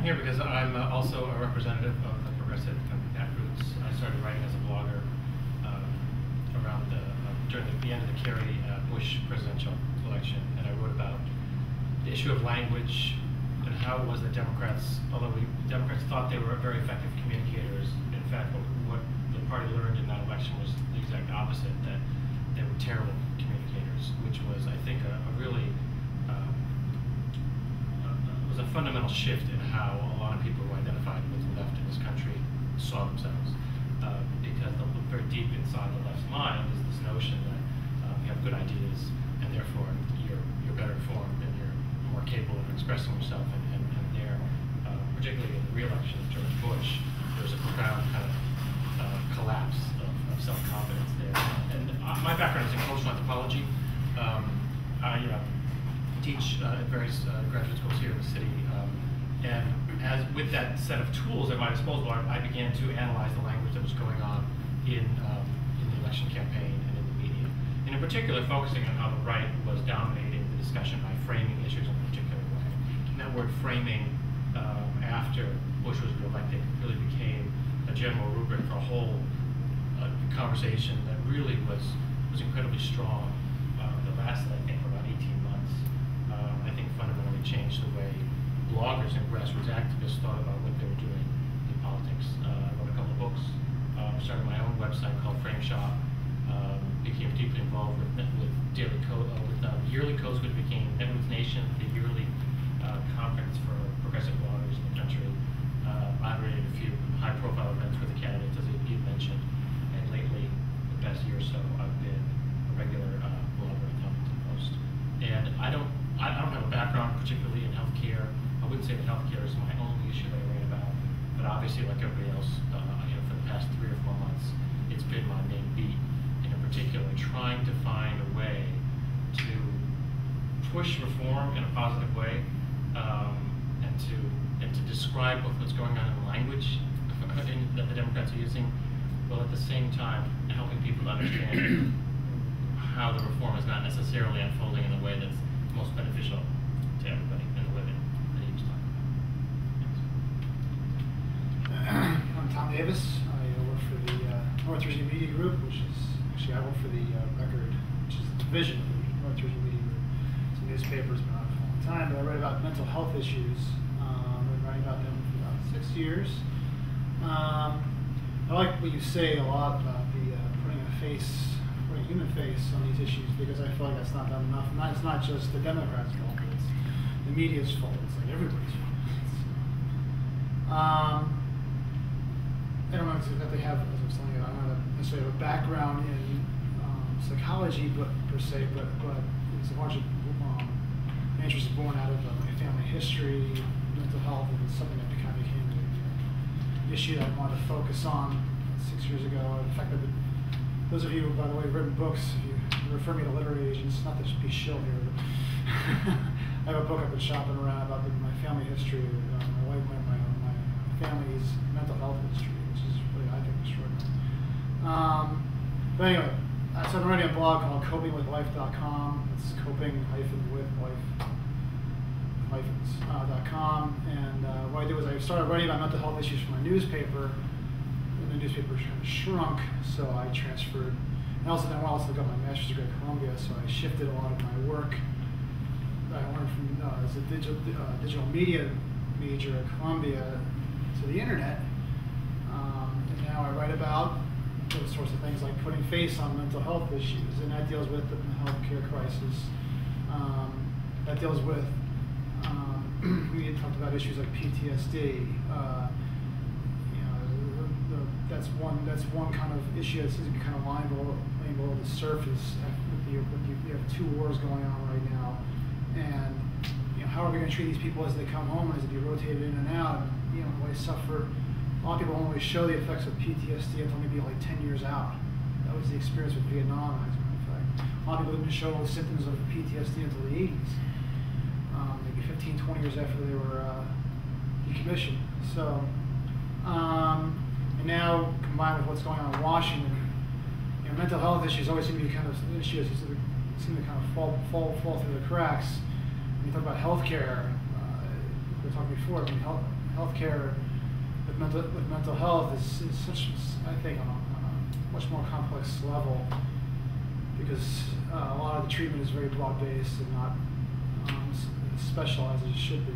here because I'm also a representative of the progressive roots. I started writing as a blogger around during the end of the Kerry Bush presidential election, and I wrote about the issue of language and how it was that Democrats, although Democrats thought they were very effective communicators, in fact, what the party learned in that election was the exact opposite, that they were terrible communicators, which was, I think, a really was a fundamental shift in how a lot of people who identified with the left in this country saw themselves. Because very deep inside the left's mind is this notion that you have good ideas and therefore you're better informed and you're more capable of expressing yourself. And there, particularly in the re-election of George Bush, there was a profound kind of collapse of self-confidence there. And my background is in cultural anthropology. I teach at various graduate schools here in the city, and as with that set of tools at my disposal, I began to analyze the language that was going on in the election campaign and in the media, and in particular focusing on how the right was dominating the discussion by framing issues in a particular way. And that word framing, after Bush was reelected, really became a general rubric for a whole conversation that really was incredibly strong. That lasted, I think, for about 18 months. I think fundamentally changed the way bloggers and grassroots activists thought about what they were doing in politics. I wrote a couple of books, started my own website called Frame Shop, became deeply involved with daily code, with yearly codes, which became Networks Nation, the yearly conference for progressive bloggers in the country. Moderated a few high-profile events with the candidates, as you mentioned, and lately, the past year or so, I've been a regular blogger at Huffington Post. And I don't have a background particularly in healthcare. I wouldn't say that healthcare is my only issue that I write about, but obviously, like everybody else, for the past 3 or 4 months, it's been my main beat. And in particular, trying to find a way to push reform in a positive way, and to describe what's going on in the language that the Democrats are using, while at the same time helping people understand how the reform is not necessarily unfolding in the way that's most beneficial to everybody and the women that he was talking about. I'm Tom Davis. I work for the North Jersey Media Group, which is actually I work for the Record, which is a division of the North Jersey Media Group. It's a newspaper, it's been out for a long time, but I write about mental health issues. I've been writing about them for about 6 years. I like what you say a lot about the putting a human face on these issues, because I feel like that's not done enough. And it's not just the Democrats' fault, but it's the media's fault. It's like everybody's fault. I don't know if they have, as I was telling you, I don't necessarily have a background in psychology, but per se, but it's a bunch of interests born out of my family history, mental health, and it's something that kind of became an issue that I wanted to focus on 6 years ago. In fact, those of you, by the way, who've written books, if you refer me to literary agents, not to be shill here, but I have a book I've been shopping around about my family history, my wife, my family's mental health history, which is really, I think, extraordinary. But anyway, so I'm writing a blog called copingwithlife.com. It's coping-with-life.com. And what I did was I started writing about mental health issues for my newspaper. The newspaper kind of shrunk, so I transferred. And also, then I also got my master's degree at Columbia, so I shifted a lot of my work that I learned from as a digital media major at Columbia to the internet. And now I write about those sorts of things like putting face on mental health issues, and that deals with the healthcare crisis. That deals with we had talked about issues like PTSD. That's one kind of issue that seems to be kind of lying below the surface. You have 2 wars going on right now, and how are we going to treat these people as they come home, as they be rotated in and out? And, they suffer. A lot of people don't really show the effects of PTSD until maybe like 10 years out. That was the experience with Vietnam, as a matter of fact. A lot of people didn't show the symptoms of PTSD until the 80s, maybe 15, 20 years after they were decommissioned. So. And now, combined with what's going on in Washington, mental health issues always seem to be kind of issues that seem to kind of fall through the cracks. When you talk about healthcare, we were talking before. I mean, healthcare with mental health is such, I think, on a much more complex level, because a lot of the treatment is very broad based and not specialized as it should be.